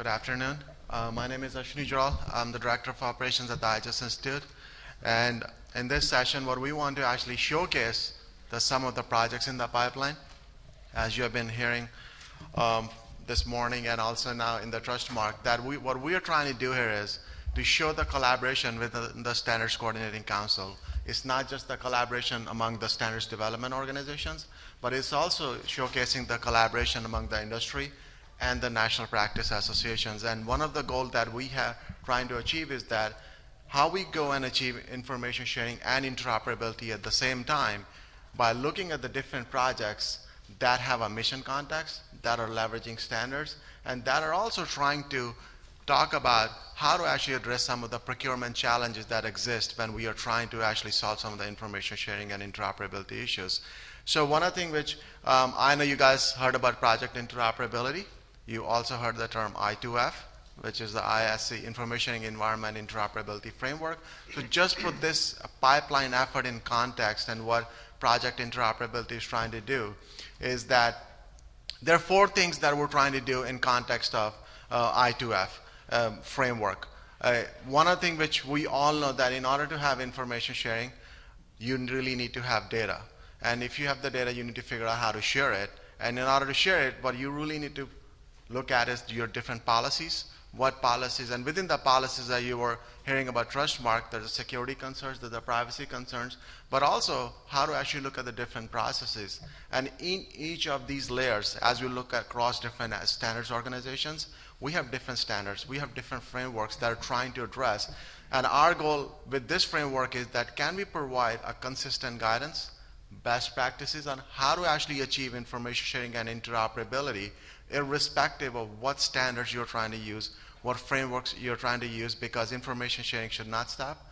afternoon. My name is Ashwini Jarral. I'm the Director of Operations at the IJIS Institute. And in this session, what we want to actually showcase some of the projects in the pipeline, as you have been hearing this morning and also now in the trust mark, that what we are trying to do here is to show the collaboration with the Standards Coordinating Council. It's not just the collaboration among the standards development organizations, but it's also showcasing the collaboration among the industry and the national practice associations. And one of the goals that we have trying to achieve is that how we go and achieve information sharing and interoperability at the same time by looking at the different projects that have a mission context, that are leveraging standards, and that are also trying to talk about how to actually address some of the procurement challenges that exist when we are trying to actually solve some of the information sharing and interoperability issues. So one of the things which I know you guys heard about project interoperability. You also heard the term I2F, which is the ISC, Information Environment Interoperability Framework. So just put this pipeline effort in context and what project interoperability is trying to do is that there are 4 things that we're trying to do in context of I2F framework. One of the things which we all know that in order to have information sharing, you really need to have data. And if you have the data, you need to figure out how to share it. And in order to share it, what you really need to look at is your different policies, what policies, and within the policies that you were hearing about trust mark, there's the security concerns, there's the privacy concerns, but also how to actually look at the different processes. And in each of these layers, as we look across different standards organizations, we have different standards, we have different frameworks that are trying to address. And our goal with this framework is that can we provide a consistent guidance, best practices on how to actually achieve information sharing and interoperability irrespective of what standards you're trying to use, what frameworks you're trying to use, because information sharing should not stop.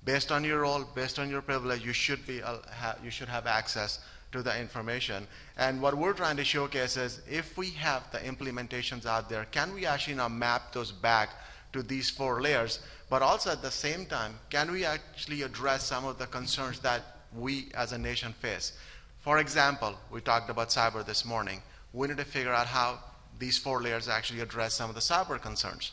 Based on your role, based on your privilege, you should have access to the information. And what we're trying to showcase is if we have the implementations out there, can we actually now map those back to these 4 layers, but also at the same time, can we actually address some of the concerns that we as a nation face? For example, we talked about cyber this morning. We need to figure out how these 4 layers actually address some of the cyber concerns.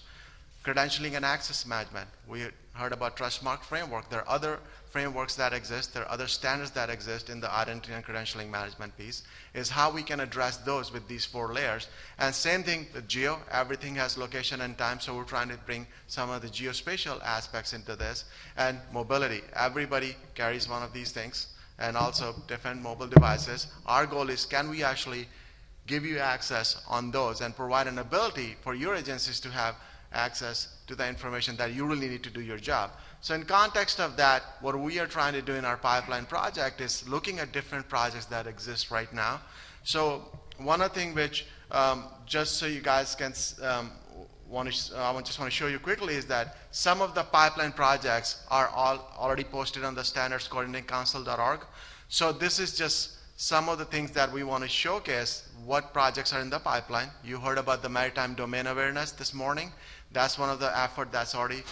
Credentialing and access management. We heard about trust mark framework. There are other frameworks that exist. There are other standards that exist in the identity and credentialing management piece, is how we can address those with these 4 layers. And same thing with geo. Everything has location and time, so we're trying to bring some of the geospatial aspects into this. And mobility. Everybody carries one of these things, and also different mobile devices. Our goal is, can we actually give you access on those and provide an ability for your agencies to have access to the information that you really need to do your job. So in context of that, what we are trying to do in our pipeline project is looking at different projects that exist right now. So one of the things which, just so you guys can, I just want to show you quickly is that some of the pipeline projects are already posted on the standardscoordinatingcouncil.org. So this is just some of the things that we want to showcase, what projects are in the pipeline. You heard about the maritime domain awareness this morning. That's one of the efforts that's already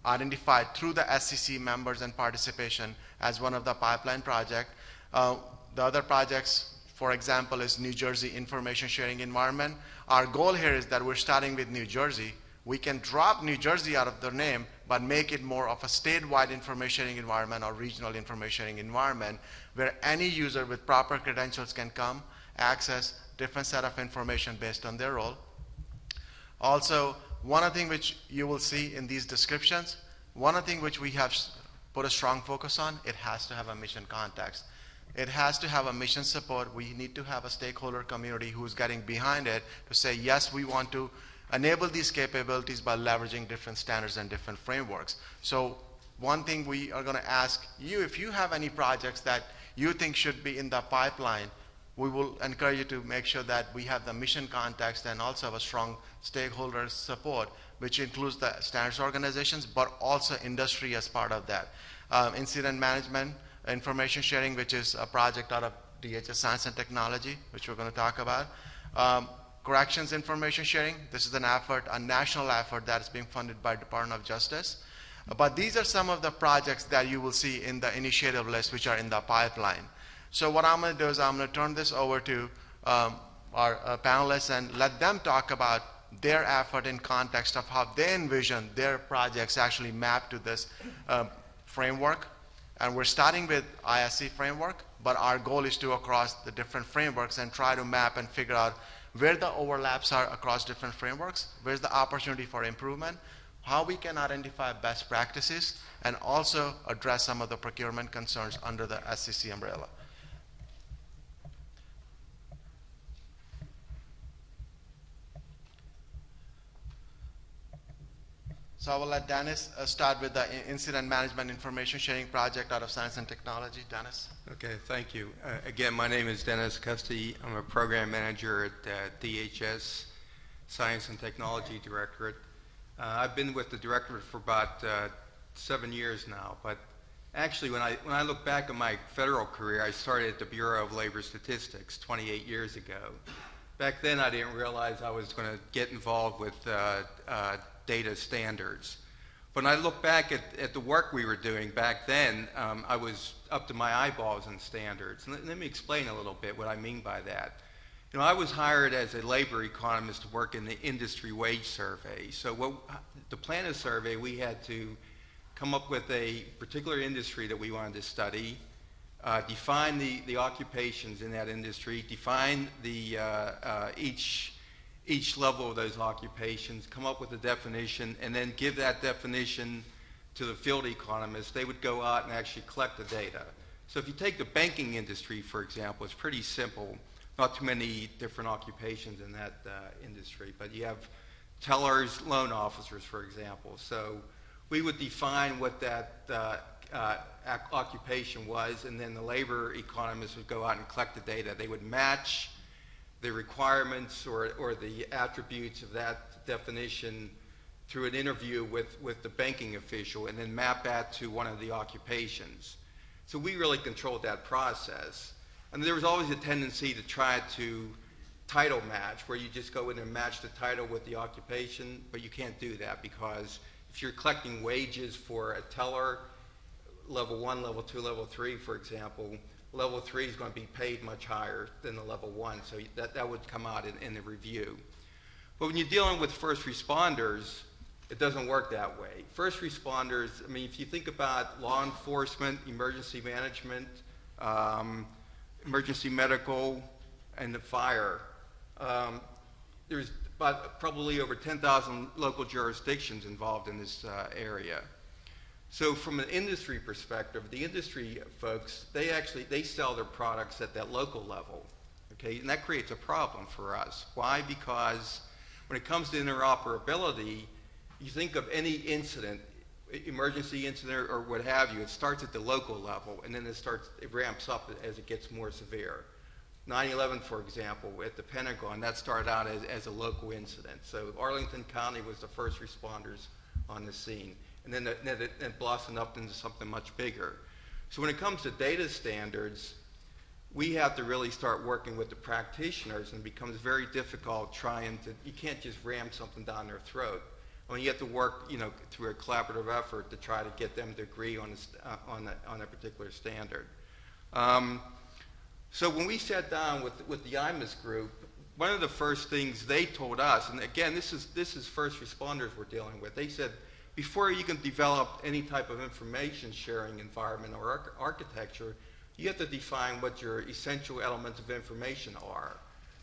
identified through the SCC members and participation as one of the pipeline projects. The other projects, for example, is New Jersey information sharing environment. Our goal here is that we're starting with New Jersey. We can drop New Jersey out of the name, but make it more of a statewide information sharing environment or regional information sharing environment where any user with proper credentials can come, access different set of information based on their role. Also, one of the things which you will see in these descriptions, one of the things which we have put a strong focus on, it has to have a mission context. It has to have a mission support. We need to have a stakeholder community who's getting behind it to say, yes, we want to enable these capabilities by leveraging different standards and different frameworks. So one thing we are going to ask you, if you have any projects that you think should be in the pipeline, we will encourage you to make sure that we have the mission context and also have a strong stakeholder support, which includes the standards organizations, but also industry as part of that. Incident management, information sharing, which is a project out of DHS Science and Technology, which we're going to talk about. Corrections information sharing, this is an effort, a national effort that is being funded by Department of Justice. But these are some of the projects that you will see in the initiative list which are in the pipeline. So what I'm going to do is I'm going to turn this over to our panelists and let them talk about their effort in context of how they envision their projects actually map to this framework. And we're starting with ISC framework, but our goal is to go across the different frameworks and try to map and figure out where the overlaps are across different frameworks, where's the opportunity for improvement, how we can identify best practices, and also address some of the procurement concerns under the SCC umbrella. So I will let Denis start with the Incident Management Information Sharing Project out of Science and Technology. Denis. Okay, thank you. Again, my name is Denis Gusty. I'm a program manager at DHS Science and Technology Directorate. I've been with the Directorate for about 7 years now, but actually when I look back at my federal career, I started at the Bureau of Labor Statistics 28 years ago. Back then I didn't realize I was going to get involved with data standards. When I look back at the work we were doing back then, I was up to my eyeballs in standards. And let me explain a little bit what I mean by that. You know, I was hired as a labor economist to work in the industry wage survey. So the Planet survey, we had to come up with a particular industry that we wanted to study, define the occupations in that industry, define the each level of those occupations, come up with a definition, and then give that definition to the field economists. They would go out and actually collect the data. So if you take the banking industry, for example, it's pretty simple. Not too many different occupations in that industry, but you have tellers, loan officers, for example. So we would define what that occupation was, and then the labor economists would go out and collect the data. They would match the requirements or the attributes of that definition through an interview with the banking official and then map that to one of the occupations. So we really controlled that process. And there was always a tendency to try to title match, where you just go in and match the title with the occupation, but you can't do that because if you're collecting wages for a teller, level 1, level 2, level 3, for example, level 3 is going to be paid much higher than the level 1, so that would come out in the review. But when you're dealing with first responders, it doesn't work that way. First responders, I mean, if you think about law enforcement, emergency management, emergency medical, and the fire, there's probably over 10,000 local jurisdictions involved in this area. So from an industry perspective, the industry folks, they sell their products at that local level, okay? And that creates a problem for us. Why? Because when it comes to interoperability, you think of any incident, emergency incident or what have you, it starts at the local level and then it ramps up as it gets more severe. 9/11, for example, at the Pentagon, that started out as a local incident. So Arlington County was the first responders on the scene. And then it blossomed up into something much bigger. So when it comes to data standards, we have to really start working with the practitioners, and it becomes very difficult you can't just ram something down their throat. I mean, you have to work, you know, through a collaborative effort to try to get them to agree on a particular standard. So when we sat down with the IJIS group, one of the first things they told us, and again, this is first responders we're dealing with, they said, before you can develop any type of information sharing environment or architecture, you have to define what your essential elements of information are.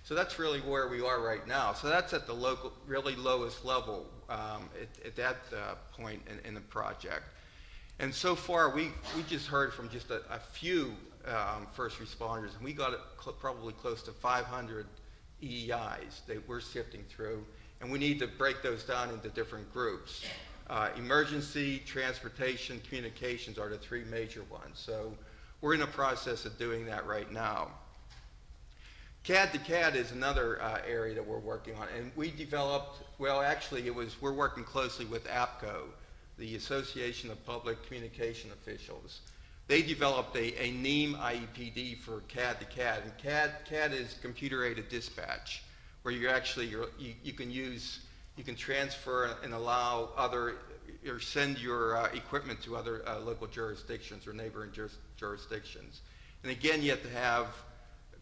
So that's really where we are right now. So that's at the local, really lowest level at that point in the project. And so far, we just heard from just a few first responders, and we got probably close to 500 EEIs that we're sifting through, and we need to break those down into different groups. Emergency, transportation, communications are the 3 major ones. So we're in the process of doing that right now. CAD to CAD is another area that we're working on, and we developed, well, actually we're working closely with APCO, the Association of Public Communication Officials. They developed a NEAM IEPD for CAD to CAD, and CAD is computer-aided dispatch, where you can transfer and allow or send your equipment to other local jurisdictions or neighboring jurisdictions. And again, you have to have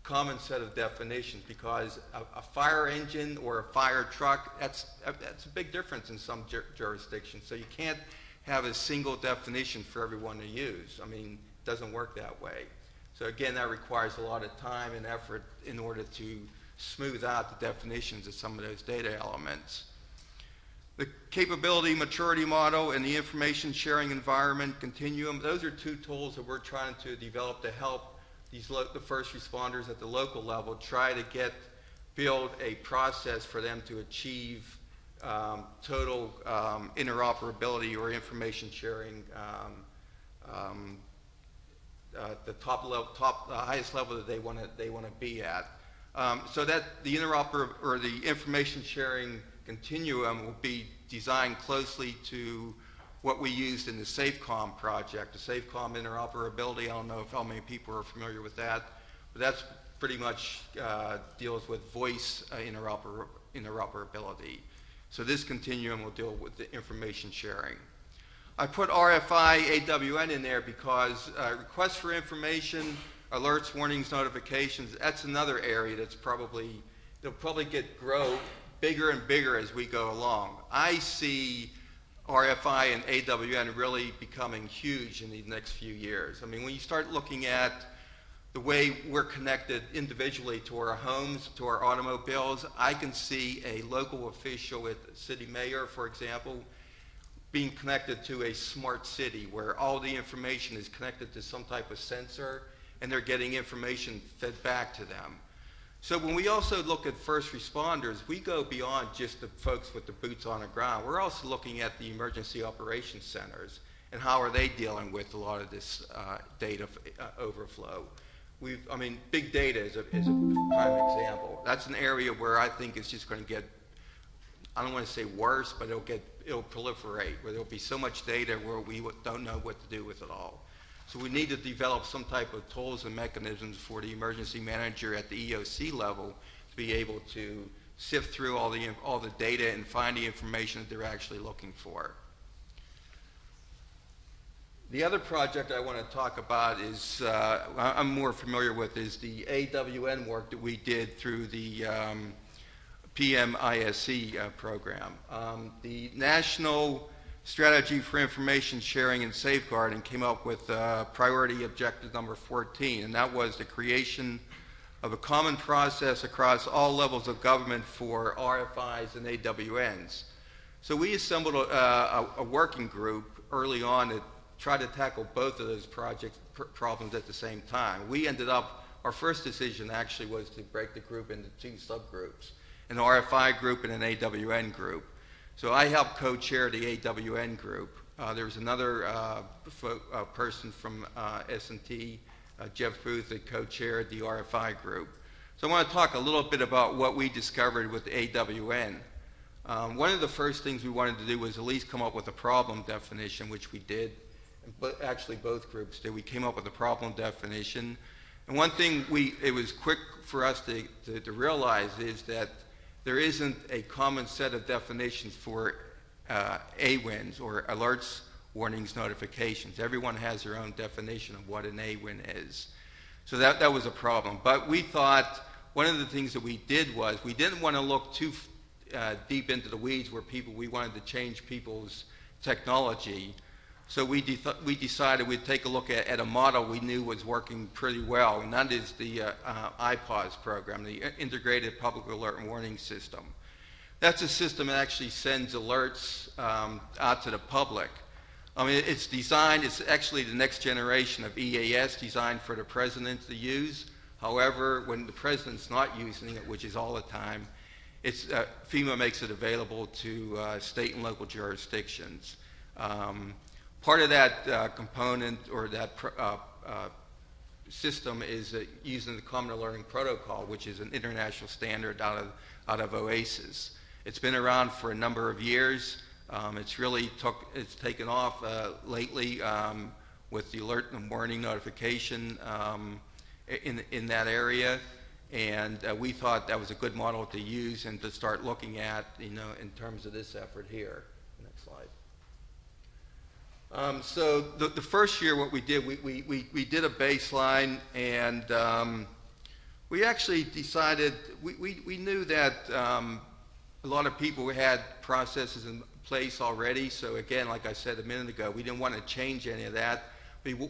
common set of definitions, because a fire engine or a fire truck, that's a big difference in some jurisdictions. So you can't have a single definition for everyone to use. I mean, it doesn't work that way. So again, that requires a lot of time and effort in order to smooth out the definitions of some of those data elements. The capability maturity model and the information sharing environment continuum, those are two tools that we're trying to develop to help the first responders at the local level try to build a process for them to achieve total interoperability or information sharing, the highest level that they want to be at. So that the the information sharing continuum will be designed closely to what we used in the SafeCom project. The SafeCom interoperability, I don't know how many people are familiar with that, but that's pretty much deals with voice interoperability. So this continuum will deal with the information sharing. I put RFI AWN in there because requests for information, alerts, warnings, notifications, that's another area that's it'll probably grow bigger and bigger as we go along. I see RFI and AWN really becoming huge in the next few years. I mean, when you start looking at the way we're connected individually to our homes, to our automobiles, I can see a local official with the city mayor, for example, being connected to a smart city where all the information is connected to some type of sensor and they're getting information fed back to them. So when we also look at first responders, we go beyond just the folks with the boots on the ground. We're also looking at the emergency operations centers and how are they dealing with a lot of this data overflow. I mean, big data is a prime example. That's an area where I think it's just going to get, I don't want to say worse, but it'll proliferate, where there'll be so much data where we don't know what to do with it all. So we need to develop some type of tools and mechanisms for the emergency manager at the EOC level to be able to sift through all the data and find the information that they're actually looking for. The other project I want to talk about is, I'm more familiar with, is the AWN work that we did through the PMISC program. The National Strategy for Information Sharing and Safeguarding came up with priority objective number 14, and that was the creation of a common process across all levels of government for RFIs and AWNs. So we assembled a working group early on that tried to tackle both of those problems at the same time. We ended up, our first decision actually was to break the group into two subgroups, an RFI group and an AWN group. So I helped co-chair the AWN group. There was another person from S&T, Jeff Booth, that co-chaired the RFI group. So I want to talk a little bit about what we discovered with AWN. One of the first things we wanted to do was at least come up with a problem definition, which we did. But actually both groups did. We came up with a problem definition. And one thing it was quick for us to realize is that there isn't a common set of definitions for AWINs, or alerts, warnings, notifications. Everyone has their own definition of what an AWIN is. So that was a problem. But we thought one of the things that we did was we didn't want to look too deep into the weeds where we wanted to change people's technology. So we decided we'd take a look at a model we knew was working pretty well, and that is the IPAWS program, the Integrated Public Alert and Warning System. That's a system that actually sends alerts out to the public. I mean, it's actually the next generation of EAS designed for the president to use. However, when the president's not using it, which is all the time, FEMA makes it available to state and local jurisdictions. Part of that component or that system is using the Common Alerting Protocol, which is an international standard out of OASIS. It's been around for a number of years. It's taken off lately with the alert and warning notification in that area, and we thought that was a good model to use and to start looking at, in terms of this effort here. Next slide. So the first year, what we did, we did a baseline, and We actually decided, we knew that a lot of people had processes in place already. So again, like I said a minute ago, we didn't want to change any of that.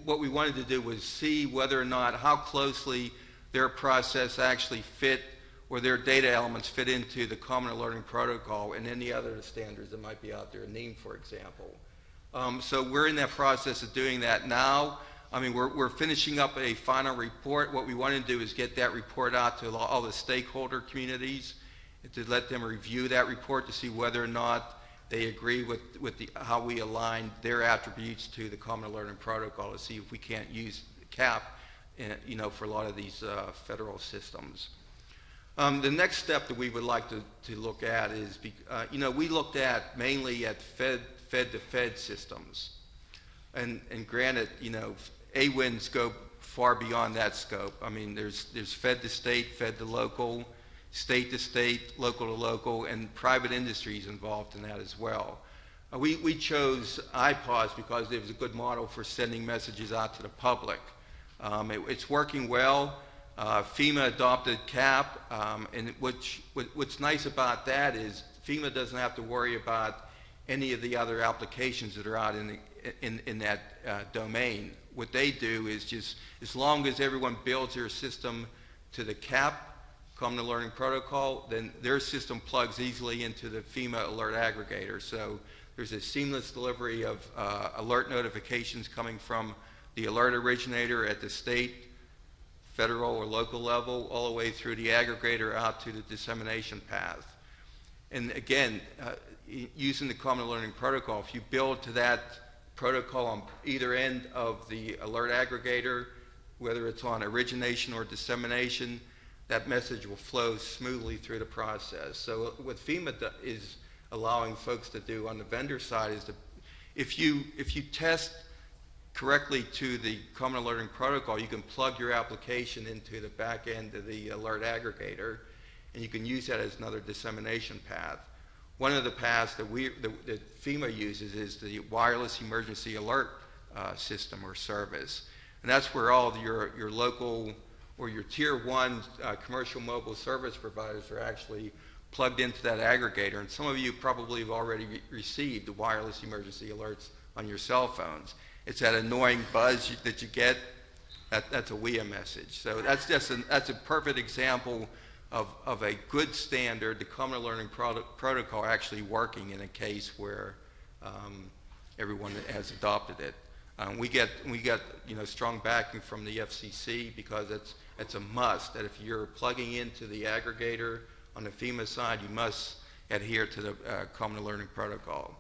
What we wanted to do was see whether or not, how closely their process actually fit, or their data elements fit into the Common Alerting Protocol and any other standards that might be out there, NEAM, for example. So we're in that process of doing that now. I mean, we're finishing up a final report. What we want to do is get that report out to all the stakeholder communities, and to let them review that report to see whether or not they agree with how we align their attributes to the Common Alerting Protocol, to see if we can't use CAP, you know, for a lot of these federal systems. The next step that we would like to look at is, you know, we looked at mainly at Fed-to-Fed systems. And granted, you know, AWINs go far beyond that scope. I mean, there's Fed to state, Fed to local, state to state, local to local, and private industries involved in that as well. We chose IPAWS because it was a good model for sending messages out to the public. It's working well. FEMA adopted CAP, and what's nice about that is FEMA doesn't have to worry about any of the other applications that are out in that domain. What they do is just, as long as everyone builds their system to the CAP, Common Alerting Protocol, then their system plugs easily into the FEMA alert aggregator. So there's a seamless delivery of alert notifications coming from the alert originator at the state, federal, or local level, all the way through the aggregator out to the dissemination path. And again, using the Common Alerting Protocol, if you build to that protocol on either end of the alert aggregator, whether it's on origination or dissemination, that message will flow smoothly through the process. So what FEMA is allowing folks to do on the vendor side is, if you test correctly to the Common Alerting Protocol, you can plug your application into the back end of the alert aggregator, and you can use that as another dissemination path. One of the paths that FEMA uses is the Wireless Emergency Alert System or service. And that's where all your local or your Tier 1 commercial mobile service providers are actually plugged into that aggregator. And some of you probably have already received the wireless emergency alerts on your cell phones. It's that annoying buzz that you get. That's a WIA message. So that's a perfect example of a good standard, the Common Alerting Protocol actually working in a case where everyone has adopted it. We get strong backing from the FCC, because it's a must that if you're plugging into the aggregator on the FEMA side, you must adhere to the Common Alerting Protocol.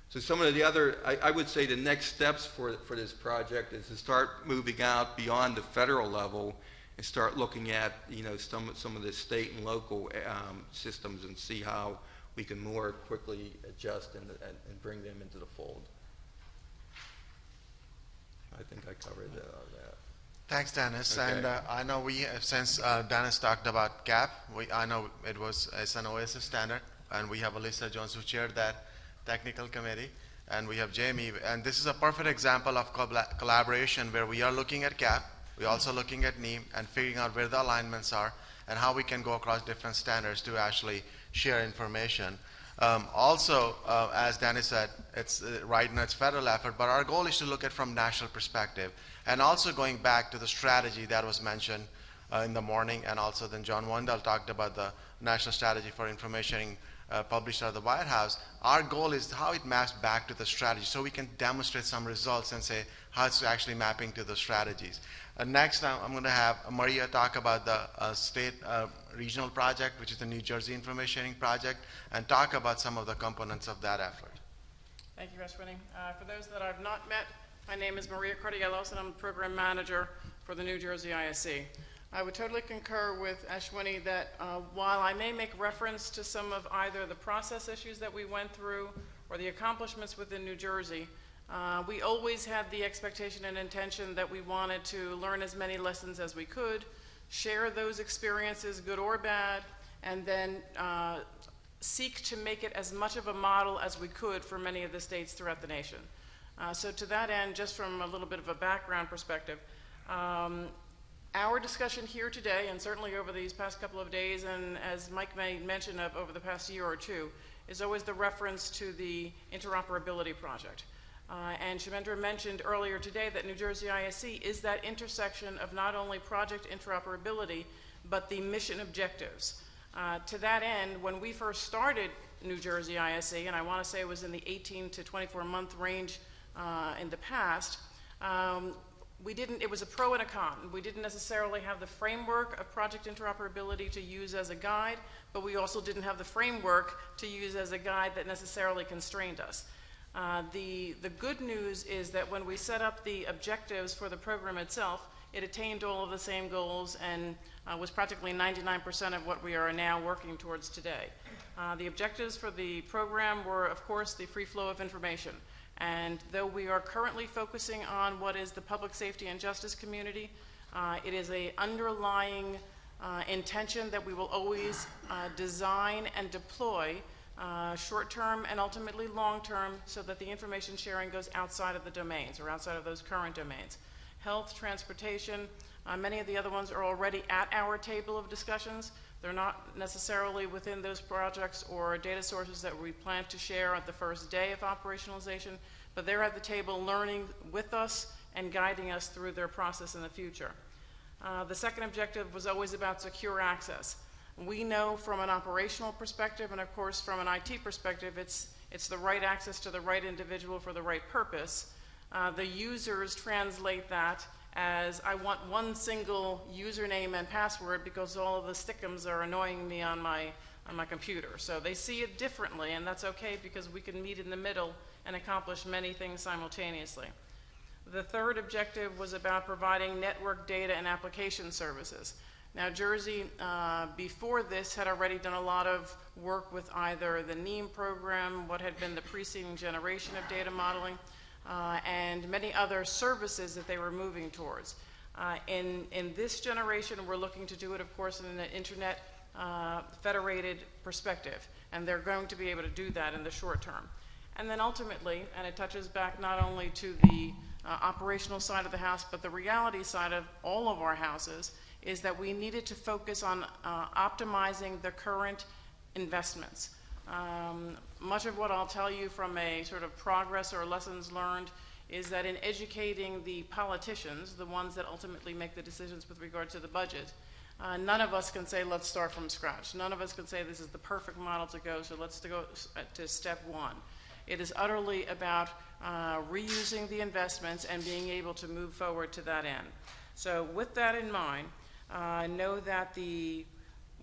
So some of the other, I would say the next steps for this project is to start moving out beyond the federal level and start looking at some of the state and local systems, and see how we can more quickly adjust and bring them into the fold. I think I covered that. Thanks, Dennis. Okay. And I know since Dennis talked about CAP, I know it's an OSS standard, and we have Alyssa Jones who chaired that technical committee, and we have Jamie. And this is a perfect example of collaboration where we are looking at CAP, we're also looking at NEAM and figuring out where the alignments are and how we can go across different standards to actually share information. Also, as Denis said, it's right now it's federal effort, but our goal is to look at from national perspective, and also going back to the strategy that was mentioned in the morning, and also then John Wandel talked about the national strategy for information published at the White House. Our goal is how it maps back to the strategy, so we can demonstrate some results and say how it's actually mapping to the strategies. Next, I'm going to have Maria talk about the state regional project, which is the New Jersey Information Sharing Project, and talk about some of the components of that effort. Thank you, Ashwini. For those that I've not met, my name is Maria Cardiellos, and I'm the program manager for the New Jersey ISC. I would totally concur with Ashwini that while I may make reference to some of either the process issues that we went through or the accomplishments within New Jersey, we always had the expectation and intention that we wanted to learn as many lessons as we could, share those experiences, good or bad, and then seek to make it as much of a model as we could for many of the states throughout the nation. So to that end, just from a little bit of a background perspective, Our discussion here today, and certainly over these past couple of days, and as Mike may mention of over the past year or two, is always the reference to the Interoperability Project. And Shemendra mentioned earlier today that New Jersey ISC is that intersection of not only project interoperability, but the mission objectives. To that end, when we first started New Jersey ISC, and I want to say it was in the 18 to 24 month range in the past, it was a pro and a con. We didn't necessarily have the framework of project interoperability to use as a guide, but we also didn't have the framework to use as a guide that necessarily constrained us. The good news is that when we set up the objectives for the program itself, it attained all of the same goals and was practically 99% of what we are now working towards today. The objectives for the program were, of course, the free flow of information. And though we are currently focusing on what is the public safety and justice community, it is an underlying intention that we will always design and deploy short-term and ultimately long-term so that the information sharing goes outside of the domains or outside of those current domains. Health, transportation, many of the other ones are already at our table of discussions. They're not necessarily within those projects or data sources that we plan to share at the first day of operationalization, but they're at the table learning with us and guiding us through their process in the future. The second objective was always about secure access. We know from an operational perspective and of course from an IT perspective, it's the right access to the right individual for the right purpose. The users translate that as I want one single username and password because all of the stickums are annoying me on my computer. So they see it differently, and that's okay because we can meet in the middle and accomplish many things simultaneously. The third objective was about providing network data and application services. Now, Jersey, before this, had already done a lot of work with either the NEAM program, what had been the preceding generation of data modeling, and many other services that they were moving towards. In this generation, we're looking to do it, of course, in an internet federated perspective, and they're going to be able to do that in the short term. And then ultimately, and it touches back not only to the operational side of the house, but the reality side of all of our houses, is that we needed to focus on optimizing the current investments. Much of what I'll tell you from a sort of progress or lessons learned is that in educating the politicians, the ones that ultimately make the decisions with regard to the budget, none of us can say, let's start from scratch. None of us can say this is the perfect model to go, so let's go to step one. It is utterly about reusing the investments and being able to move forward to that end. So with that in mind, know that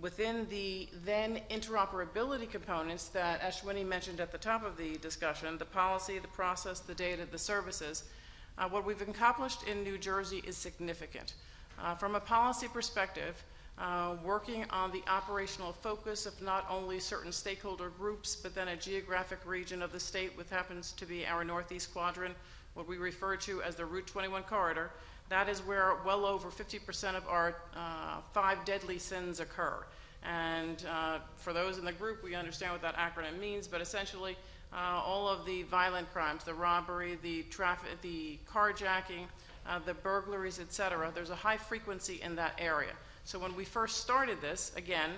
within the then interoperability components that Ashwini mentioned at the top of the discussion, the policy, the process, the data, the services, what we've accomplished in New Jersey is significant. From a policy perspective, working on the operational focus of not only certain stakeholder groups, but then a geographic region of the state, which happens to be our Northeast Quadrant, what we refer to as the Route 21 corridor. That is where well over 50% of our 5 deadly sins occur. And for those in the group, we understand what that acronym means, but essentially all of the violent crimes, the robbery, the carjacking, the burglaries, etc., there's a high frequency in that area. So when we first started this, again,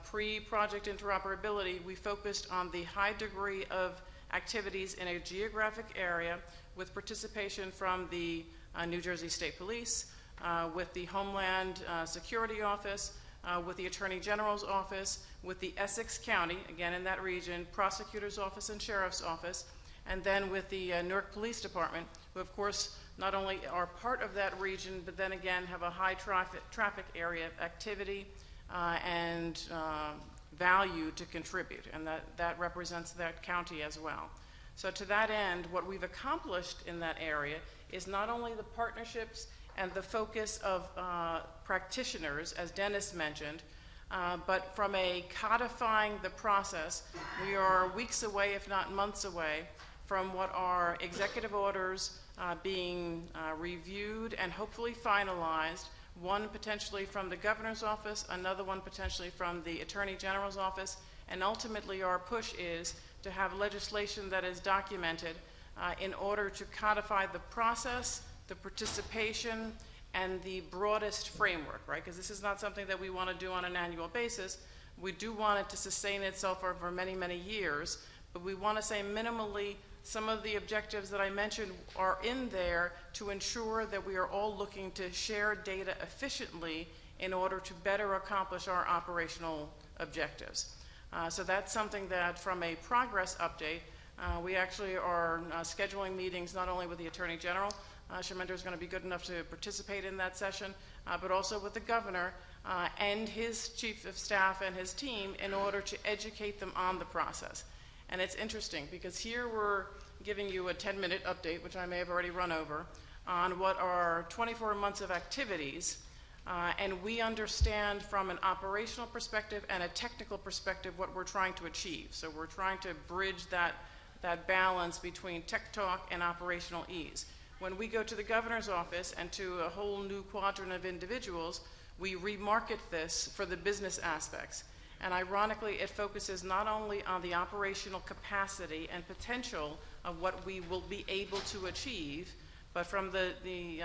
pre-project interoperability, we focused on the high degree of activities in a geographic area with participation from the New Jersey State Police, with the Homeland Security Office, with the Attorney General's Office, with the Essex County, again in that region, Prosecutor's Office and Sheriff's Office, and then with the Newark Police Department, who of course not only are part of that region, but then again have a high traffic area of activity and value to contribute, and that represents that county as well. So to that end, what we've accomplished in that area is not only the partnerships and the focus of practitioners, as Denis mentioned, but from a codifying the process, we are weeks away, if not months away, from what are executive orders being reviewed and hopefully finalized, one potentially from the governor's office, another one potentially from the attorney general's office, and ultimately our push is to have legislation that is documented in order to codify the process, the participation, and the broadest framework, right? Because this is not something that we want to do on an annual basis. We do want it to sustain itself over many, many years, but we want to say minimally some of the objectives that I mentioned are in there to ensure that we are all looking to share data efficiently in order to better accomplish our operational objectives. So that's something that from a progress update, we actually are scheduling meetings not only with the Attorney General, Shaminder is going to be good enough to participate in that session, but also with the Governor and his Chief of Staff and his team in order to educate them on the process. And it's interesting because here we're giving you a 10-minute update, which I may have already run over, on what are 24 months of activities, and we understand from an operational perspective and a technical perspective what we're trying to achieve. So we're trying to bridge that balance between tech talk and operational ease. When we go to the Governor's office and to a whole new quadrant of individuals, we remarket this for the business aspects. And ironically, it focuses not only on the operational capacity and potential of what we will be able to achieve, but from the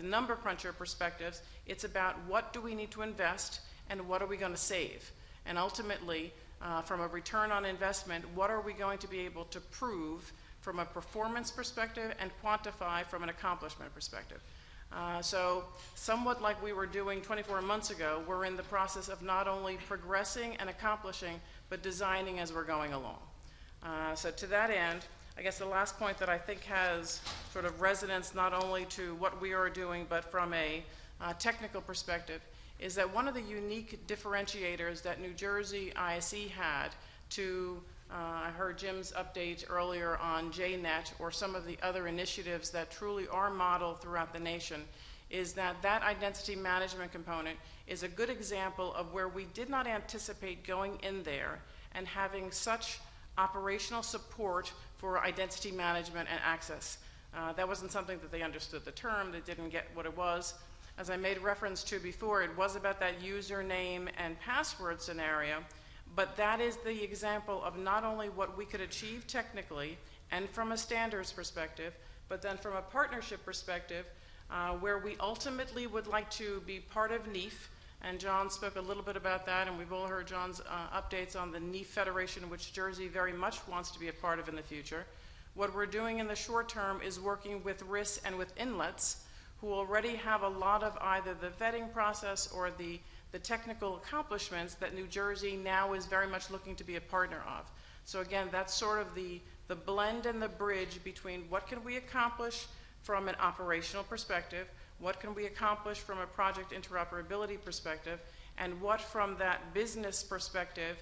number cruncher perspectives, it's about what do we need to invest and what are we going to save. And ultimately, from a return on investment, what are we going to be able to prove from a performance perspective and quantify from an accomplishment perspective. So somewhat like we were doing 24 months ago, we're in the process of not only progressing and accomplishing, but designing as we're going along. So to that end, I guess the last point that I think has sort of resonance not only to what we are doing, but from a technical perspective, is that one of the unique differentiators that New Jersey ISE had to, I heard Jim's update earlier on JNet or some of the other initiatives that truly are modeled throughout the nation, is that that identity management component is a good example of where we did not anticipate going in there and having such operational support for identity management and access. That wasn't something that they understood the term, they didn't get what it was. As I made reference to before, it was about that username and password scenario, but that is the example of not only what we could achieve technically and from a standards perspective, but then from a partnership perspective, where we ultimately would like to be part of NEAF, and John spoke a little bit about that, and we've all heard John's updates on the NEAF Federation, which Jersey very much wants to be a part of in the future. What we're doing in the short term is working with RIS and with inlets, who already have a lot of either the vetting process or the technical accomplishments that New Jersey now is very much looking to be a partner of. So again, that's sort of the blend and the bridge between what can we accomplish from an operational perspective, what can we accomplish from a project interoperability perspective, and what from that business perspective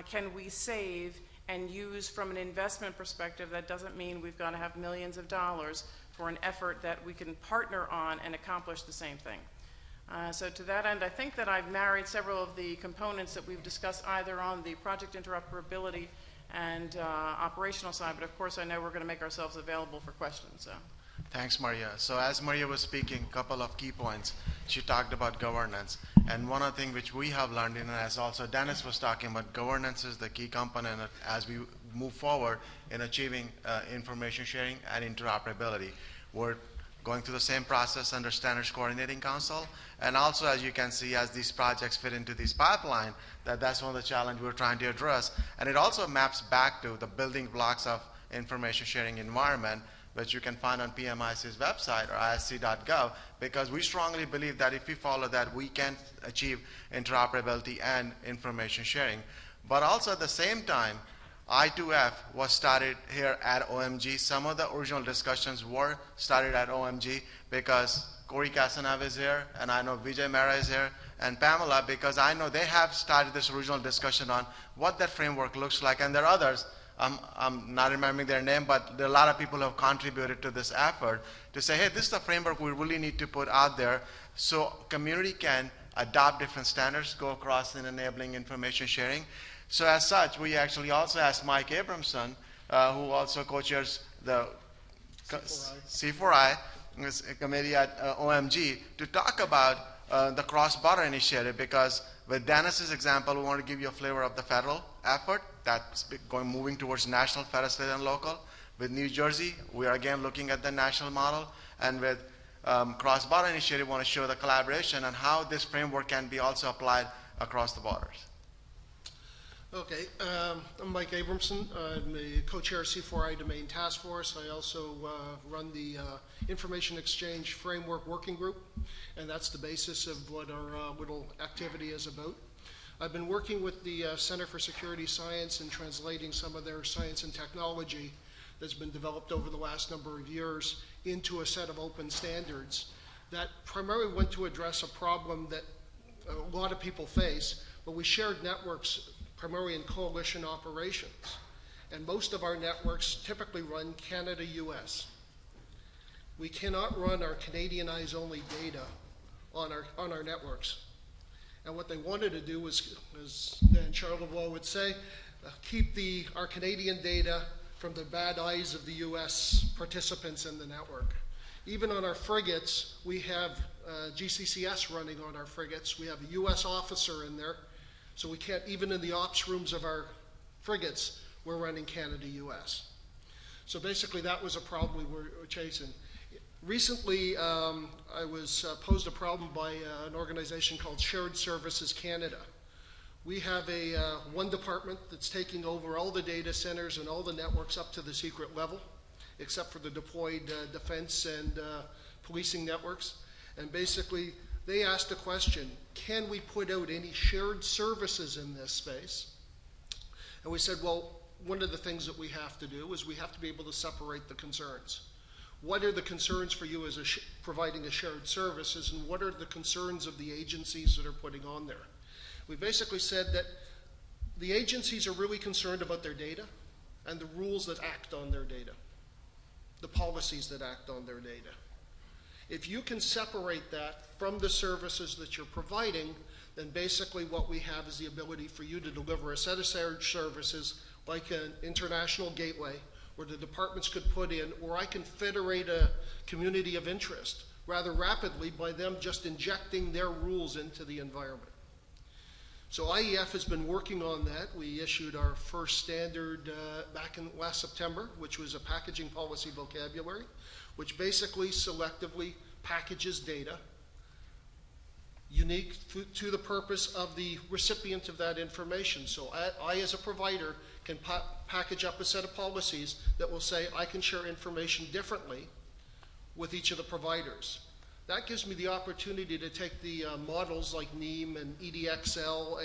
can we save and use from an investment perspective. That doesn't mean we've got to have millions of dollars for an effort that we can partner on and accomplish the same thing. So to that end, I think that I've married several of the components that we've discussed either on the project interoperability and operational side, but of course I know we're going to make ourselves available for questions. So. Thanks, Maria. So as Maria was speaking, a couple of key points. She talked about governance. And one of the things which we have learned, and as also Denis was talking about, governance is the key component as we move forward in achieving information sharing and interoperability. We're going through the same process under Standards Coordinating Council. And also, as you can see, as these projects fit into this pipeline, that's one of the challenges we're trying to address. And it also maps back to the building blocks of information sharing environment, which you can find on PMIC's website or isc.gov, because we strongly believe that if we follow that, we can achieve interoperability and information sharing. But also at the same time, I2F was started here at OMG. Some of the original discussions were started at OMG because Corey Casanova is here, and I know Vijay Mehra is here, and Pamela, because I know they have started this original discussion on what that framework looks like, and there are others. I'm not remembering their name, but there are a lot of people who have contributed to this effort to say, hey, this is the framework we really need to put out there so community can adopt different standards, go across in enabling information sharing. So as such, we actually also asked Mike Abramson, who also co-chairs the C4I committee at OMG, to talk about the cross-border initiative, because with Denis's example, we want to give you a flavor of the federal effort that's moving towards national, federal, state, and local. With New Jersey, we are again looking at the national model, and with cross-border initiative want to show the collaboration and how this framework can be also applied across the borders. Okay, I'm Mike Abramson. I'm the co-chair of C4I Domain Task Force. I also run the Information Exchange Framework Working Group, and that's the basis of what our little activity is about. I've been working with the Center for Security Science and translating some of their science and technology that's been developed over the last number of years into a set of open standards that primarily went to address a problem that a lot of people face, but we shared networks primarily in coalition operations. And most of our networks typically run Canada-US. We cannot run our Canadian eyes-only data on our networks. And what they wanted to do was, as Dan Charlevoix would say, keep our Canadian data from the bad eyes of the US participants in the network. Even on our frigates, we have GCCS running on our frigates. We have a US officer in there. So we can't, even in the ops rooms of our frigates, we're running Canada-US. So basically that was a problem we were chasing. Recently, I was posed a problem by an organization called Shared Services Canada. We have one department that's taking over all the data centers and all the networks up to the secret level, except for the deployed defense and policing networks. And basically, they asked the question, can we put out any shared services in this space? And we said, well, one of the things that we have to do is we have to be able to separate the concerns. What are the concerns for you as providing a shared services, and what are the concerns of the agencies that are putting on there? We basically said that the agencies are really concerned about their data and the rules that act on their data, the policies that act on their data. If you can separate that from the services that you're providing, then basically what we have is the ability for you to deliver a set of shared services like an international gateway where the departments could put in, or I can federate a community of interest rather rapidly by them just injecting their rules into the environment. So IEF has been working on that. We issued our first standard back in last September, which was a packaging policy vocabulary, which basically selectively packages data unique to the purpose of the recipient of that information. So I as a provider, can package up a set of policies that will say I can share information differently with each of the providers. That gives me the opportunity to take the models like NEAM and EDXL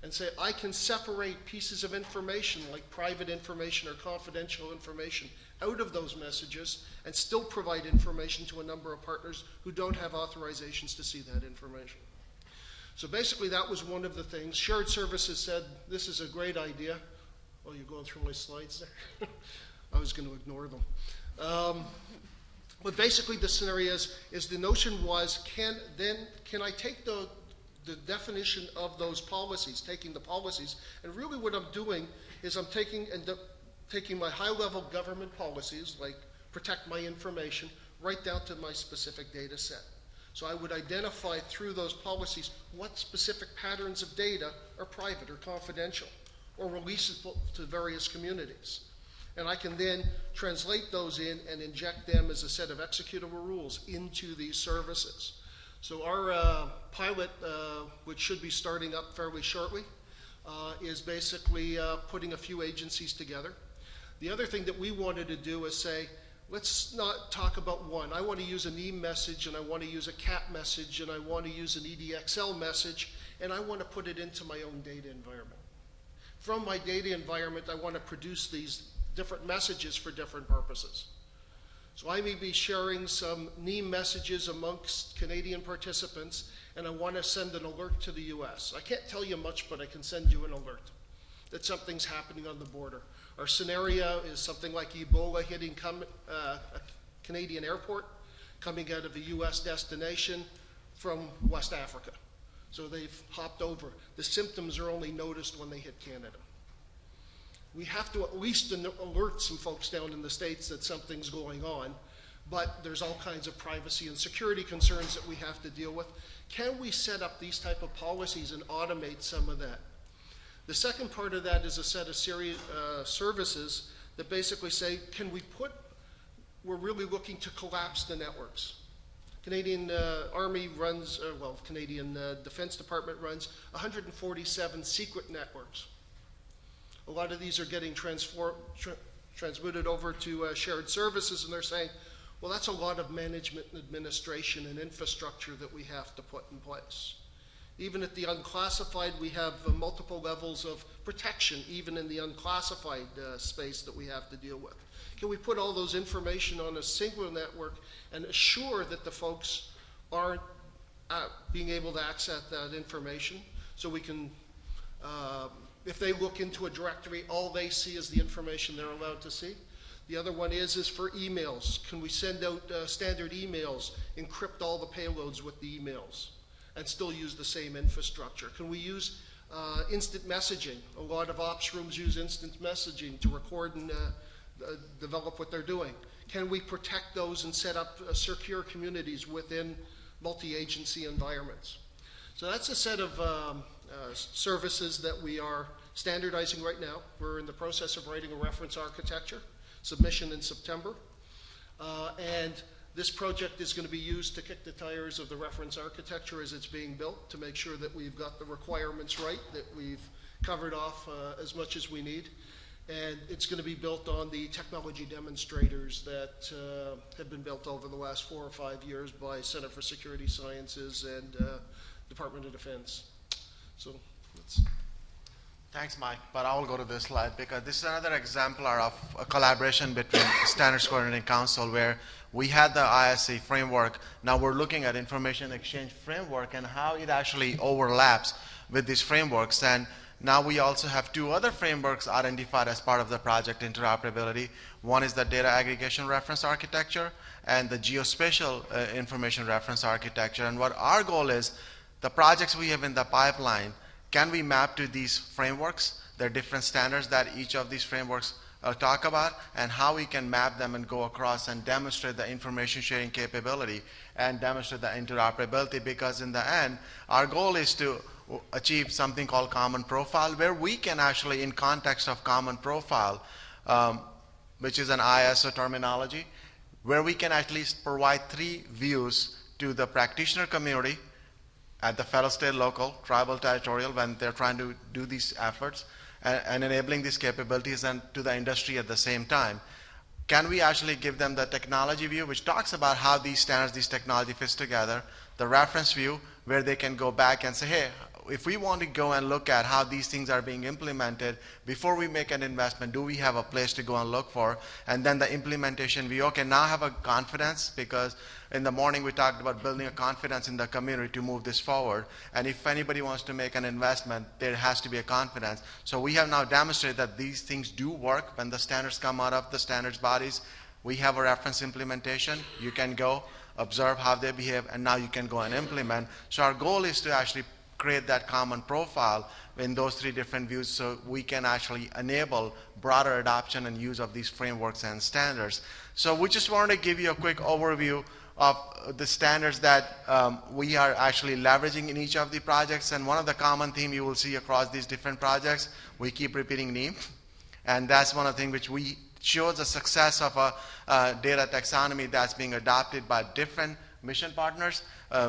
and say I can separate pieces of information like private information or confidential information out of those messages and still provide information to a number of partners who don't have authorizations to see that information. So basically that was one of the things. Shared Services said this is a great idea. Oh, you're going through my slides there? I was going to ignore them. But basically the scenario is the notion was can I take the definition of those policies, taking the policies, and really what I'm doing is I'm taking my high-level government policies, like protect my information, right down to my specific data set. So I would identify through those policies what specific patterns of data are private or confidential, or released to various communities. And I can then translate those in and inject them as a set of executable rules into these services. So our pilot, which should be starting up fairly shortly, is basically putting a few agencies together. The other thing that we wanted to do is say, let's not talk about one. I want to use an E message, and I want to use a CAT message, and I want to use an EDXL message, and I want to put it into my own data environment. From my data environment, I want to produce these different messages for different purposes. So I may be sharing some NEAM messages amongst Canadian participants, and I want to send an alert to the US. I can't tell you much, but I can send you an alert that something's happening on the border. Our scenario is something like Ebola hitting a Canadian airport, coming out of a US destination from West Africa. So they've hopped over. The symptoms are only noticed when they hit Canada. We have to at least alert some folks down in the States that something's going on, but there's all kinds of privacy and security concerns that we have to deal with. Can we set up these type of policies and automate some of that? The second part of that is a set of services that basically say, we're really looking to collapse the networks. Canadian Army runs, well, Canadian Defense Department runs 147 secret networks. A lot of these are getting transmitted over to shared services, and they're saying, well, that's a lot of management and administration and infrastructure that we have to put in place. Even at the unclassified, we have multiple levels of protection, even in the unclassified space that we have to deal with. Can we put all those information on a single network and assure that the folks aren't being able to access that information, so we can, if they look into a directory, all they see is the information they're allowed to see? The other one is for emails. Can we send out standard emails, encrypt all the payloads with the emails, and still use the same infrastructure? Can we use instant messaging? A lot of ops rooms use instant messaging to record and develop what they're doing. Can we protect those and set up secure communities within multi-agency environments? So that's a set of services that we are standardizing right now. We're in the process of writing a reference architecture, submission in September. And this project is going to be used to kick the tires of the reference architecture as it's being built, to make sure that we've got the requirements right, that we've covered off as much as we need. And it's going to be built on the technology demonstrators that have been built over the last 4 or 5 years by Center for Security Sciences and Department of Defense. So that's... Thanks, Mike, but I will go to this slide because this is another exemplar of a collaboration between Standards Coordinating Council, where we had the ISC framework. Now we're looking at information exchange framework and how it actually overlaps with these frameworks. And now we also have 2 other frameworks identified as part of the project interoperability. One is the data aggregation reference architecture and the geospatial information reference architecture. And what our goal is, the projects we have in the pipeline, can we map to these frameworks? There are different standards that each of these frameworks talk about, and how we can map them and go across and demonstrate the information sharing capability and demonstrate the interoperability, because in the end, our goal is to achieve something called common profile, where we can actually, in context of common profile, which is an ISO terminology, where we can at least provide 3 views to the practitioner community at the federal, state, local, tribal, territorial, when they're trying to do these efforts and enabling these capabilities, and to the industry at the same time. Can we actually give them the technology view, which talks about how these standards, these technology fits together, the reference view, where they can go back and say, hey, if we want to go and look at how these things are being implemented, before we make an investment, do we have a place to go and look for? And then the implementation view, okay, now have a confidence, because in the morning we talked about building a confidence in the community to move this forward. And if anybody wants to make an investment, there has to be a confidence. So we have now demonstrated that these things do work. When the standards come out of the standards bodies, we have a reference implementation. You can go observe how they behave, and now you can go and implement. So our goal is to actually create that common profile in those 3 different views, so we can actually enable broader adoption and use of these frameworks and standards. So we just wanted to give you a quick overview of the standards that we are actually leveraging in each of the projects. And one of the common themes you will see across these different projects, we keep repeating NEAM. And that's one of the things which we shows the success of a data taxonomy that's being adopted by different mission partners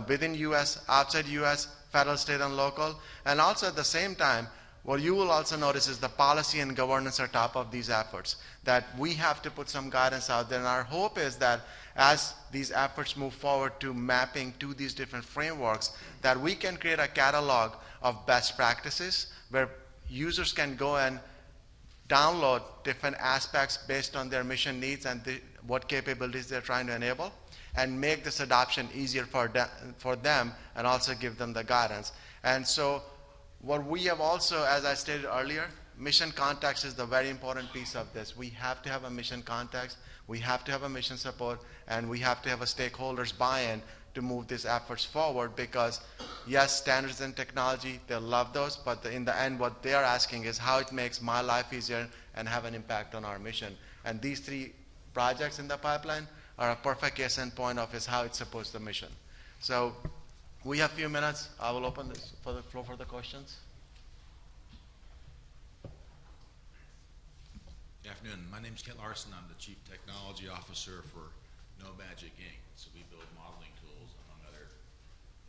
within US, outside US, federal, state, and local. And also at the same time, what you will also notice is the policy and governance are top of these efforts, that we have to put some guidance out there. And our hope is that as these efforts move forward to mapping to these different frameworks, that we can create a catalog of best practices where users can go and download different aspects based on their mission needs and what capabilities they're trying to enable, and make this adoption easier for them, and also give them the guidance. And so what we have also, as I stated earlier, mission context is the very important piece of this. We have to have a mission context, we have to have a mission support, and we have to have a stakeholders buy-in to move these efforts forward, because yes, standards and technology, they love those, but in the end what they are asking is how it makes my life easier and have an impact on our mission. And these 3 projects in the pipeline are a perfect case in point of is how it supports the mission. So we have a few minutes. I will open this for the floor for the questions. Good afternoon. My name is Larsson. I'm the Chief Technology Officer for No Magic Inc. So we build modeling tools, among other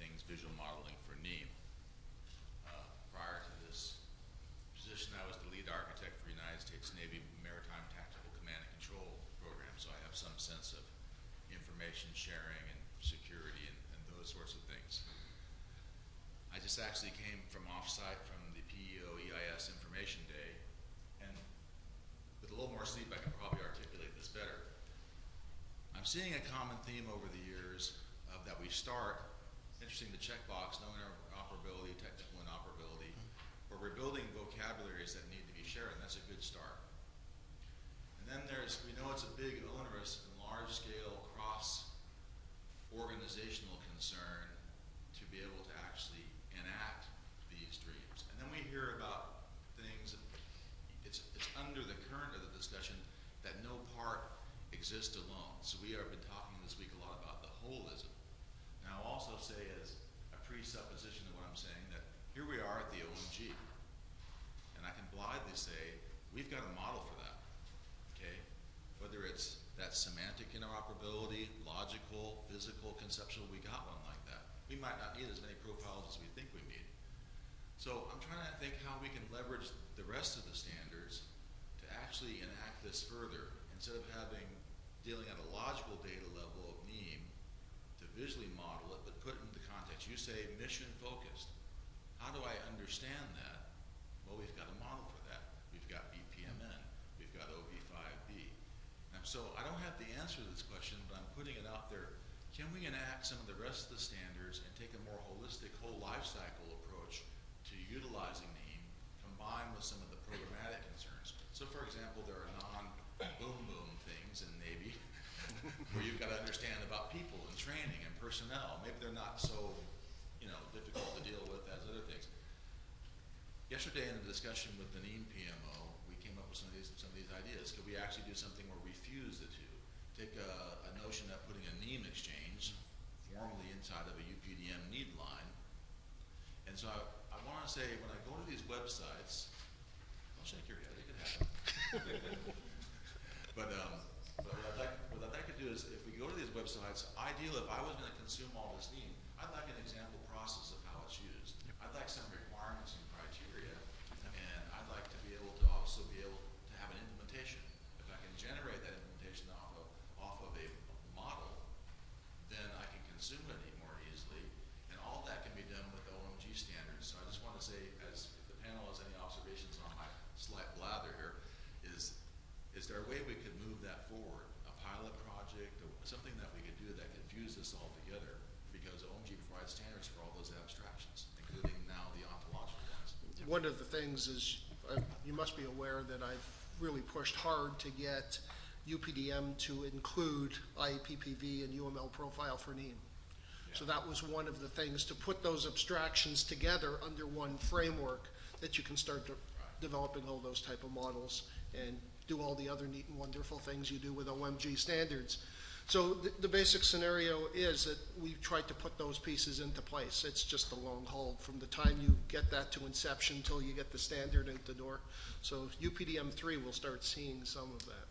things, visual modeling for NEAM. Prior to this position, I was the lead architect for United States Navy Maritime Tactical Command and Control Program, so I have some sense of information sharing and security and those sorts of things. I just actually came from offsite from the PEO EIS Information Day, and with a little more sleep, I can probably articulate this better. I'm seeing a common theme over the years of that we start, interesting, the checkbox, knowing interoperability, technical interoperability, where we're building vocabularies that need to be shared, and that's a good start. And then we know it's a big, onerous, and large-scale, cross-organizational concern to be able to actually enact these dreams. And then we hear about things, it's under the current of the discussion that no part exists alone. So we have been talking this week a lot about the holism. Now I'll also say as a presupposition of what I'm saying that here we are at the OMG, and I can blithely say we've got a model for that, okay? Whether it's that semantic interoperability, logical, physical, conceptual, we got one like that. We might not need as many profiles as we think we need. So I'm trying to think how we can leverage the rest of the standards to actually enact this further, instead of dealing at a logical data level of NEAM to visually model it, but put it into context. You say mission focused. How do I understand that? Well, we've got a model for that. We've got BPMN. We've got OV5B. And so I don't have the answer to this question, but I'm putting it out there. Can we enact some of the rest of the standards and take a more holistic, whole life cycle approach to utilizing NEAM, combined with some of the programmatic concerns? So for example, there are non-boom things in Navy where you've got to understand about people and training and personnel. Maybe they're not so, difficult to deal with as other things. Yesterday in a discussion with the NEAM PMO, we came up with some of these ideas. Could we actually do something where we fuse the two? Take a notion of putting a NEAM exchange formally inside of a UPDM need line. And so I want to say, when I go to these websites, don't shake your head, it could happen. But what I'd like to do is, if we go to these websites, ideally, if I was going to consume all this NEAM, I'd like an example process of how it's used. I'd like some requirements and criteria, and I'd like to be able to also be able to have an implementation. If I can generate that implementation off of a model, then I can consume it more easily, and all that can be done with OMG standards. So I just want to say, as if the panel has any observations on my slight blather here, is there a way we could move that forward? A pilot project, or something that we could do that could fuse this all together, because OMG provides standards for all those abstractions, including now the ontological ones. One of the things is, you must be aware that I've really pushed hard to get UPDM to include IPPV and UML profile for NEAM. Yeah. So that was one of the things, to put those abstractions together under one framework, that you can start developing all those type of models and do all the other neat and wonderful things you do with OMG standards. So the basic scenario is that we've tried to put those pieces into place. It's just a long haul from the time you get that to inception until you get the standard out the door. So UPDM 3 will start seeing some of that.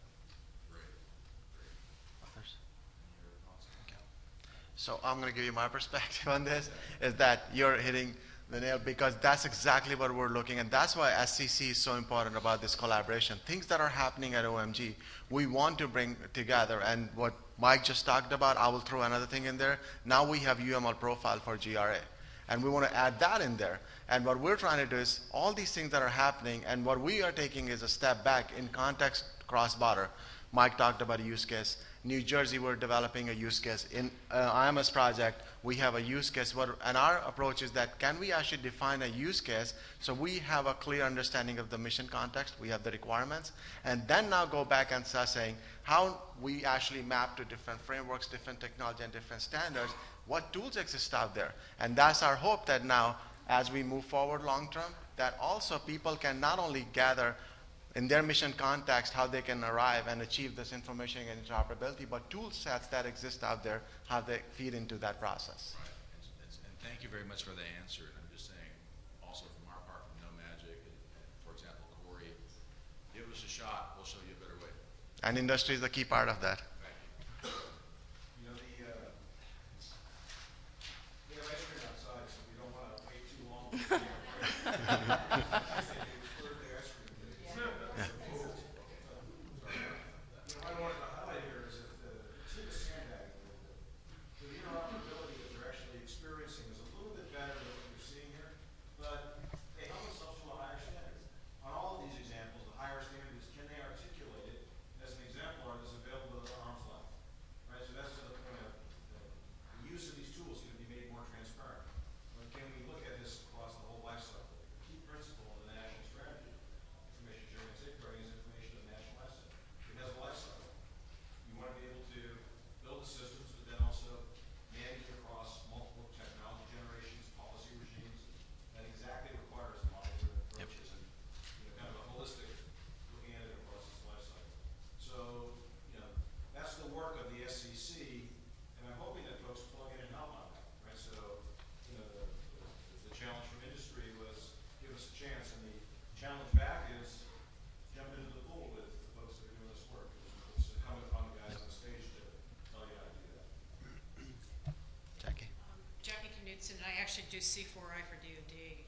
So I'm going to give you my perspective on this, is that you're hitting the nail, because that's exactly what we're looking at. That's why SCC is so important about this collaboration. Things that are happening at OMG, we want to bring together. And what Mike just talked about, I will throw another thing in there. Now we have UML profile for GRA, and we want to add that in there. And what we're trying to do is all these things that are happening, and what we are taking is a step back in context cross-border. Mike talked about a use case. New Jersey, we're developing a use case. In IMS project, we have a use case, and our approach is that can we actually define a use case so we have a clear understanding of the mission context, we have the requirements, and then now go back and start saying how we actually map to different frameworks, different technology, and different standards, what tools exist out there. And that's our hope, that now as we move forward long term, that also people can not only gather in their mission context how they can arrive and achieve this information and interoperability, but tool sets that exist out there, how they feed into that process. Right. And thank you very much for the answer. And I'm just saying, also from our part, from No Magic, and for example, Corey, give us a shot, we'll show you a better way. And industry is the key part of that. Thank you. do C4I for DoD.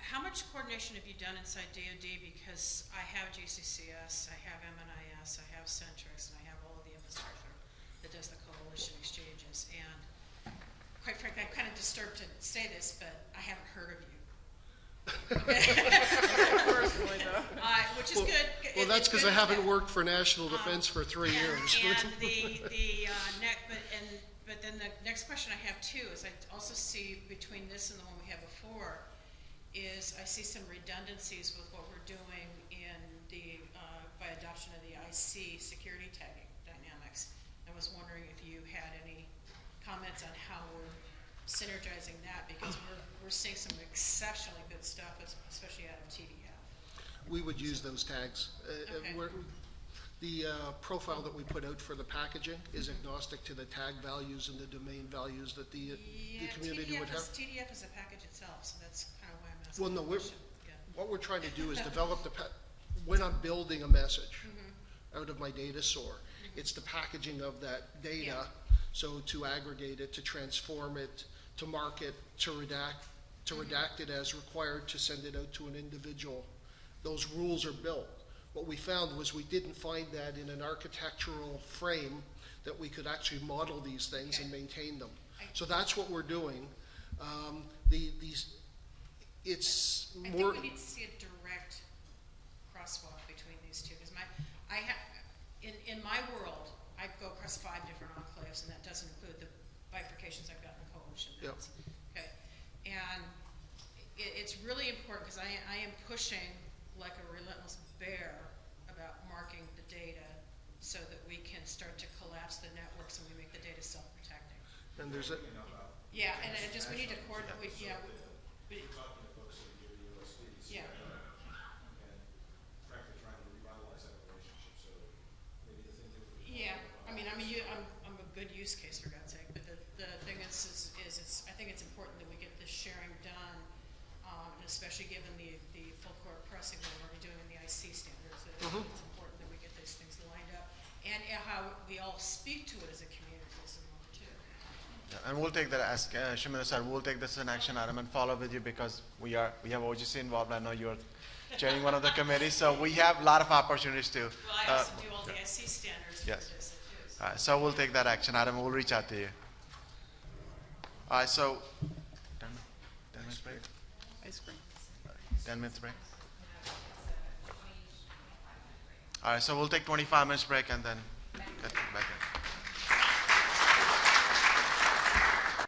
How much coordination have you done inside DoD? Because I have GCCS, I have MNIS, I have Centrix, and I have all of the infrastructure that does the coalition exchanges. And quite frankly, I'm kind of disturbed to say this, but I haven't heard of you. Personally, though. Which is good. Well, that's because I haven't worked for national Um, defense for 3 years. But then the next question I have too is I also see between this and the one we had before is I see some redundancies with what we're doing in the by adoption of the IC security tagging dynamics. I was wondering if you had any comments on how we're synergizing that, because we're seeing some exceptionally good stuff, especially out of TDF. We would use those tags. Okay. The profile that we put out for the packaging is agnostic to the tag values and the domain values that the community would have. TDF is a package itself, so that's kind of why I'm asking Well, no, the question. Yeah. what we're trying to do is develop when I'm building a message out of my data store, it's the packaging of that data. Yeah. So to aggregate it, to transform it, to mark it, to redact it as required, to send it out to an individual. Those rules are built. What we found was we didn't find that in an architectural frame that we could actually model these things and maintain them. So that's what we're doing. It's I more. think we need to see a direct crosswalk between these two, because in my world, I go across 5 different enclaves, and that doesn't include the bifurcations I've got in the coalition nodes. Okay, and it's really important because I am pushing like a relentless bear about marking the data so that we can start to collapse the networks and we make the data self-protecting. And there's a. Yeah, and it just we need to coordinate. Yeah. Yeah. Yeah, I mean, I'm a good use case for God's sake, but the thing is I think it's important that we get this sharing done, especially given the full court pressing that we're doing in the IC standards. It's important that we get these things lined up, and how we all speak to it as a community is important too. Yeah, and we'll take that, as Shimona said, we'll take this as an action item and follow with you, because we have OGC involved. I know you're chairing one of the committees, so we have a lot of opportunities to. Well, I also do all the IC standards yes. for this too. So we'll take that action item. We'll reach out to you. All right, so 10 minutes break. Ice cream. 10 minutes break. All right, so we'll take 25 minutes break and then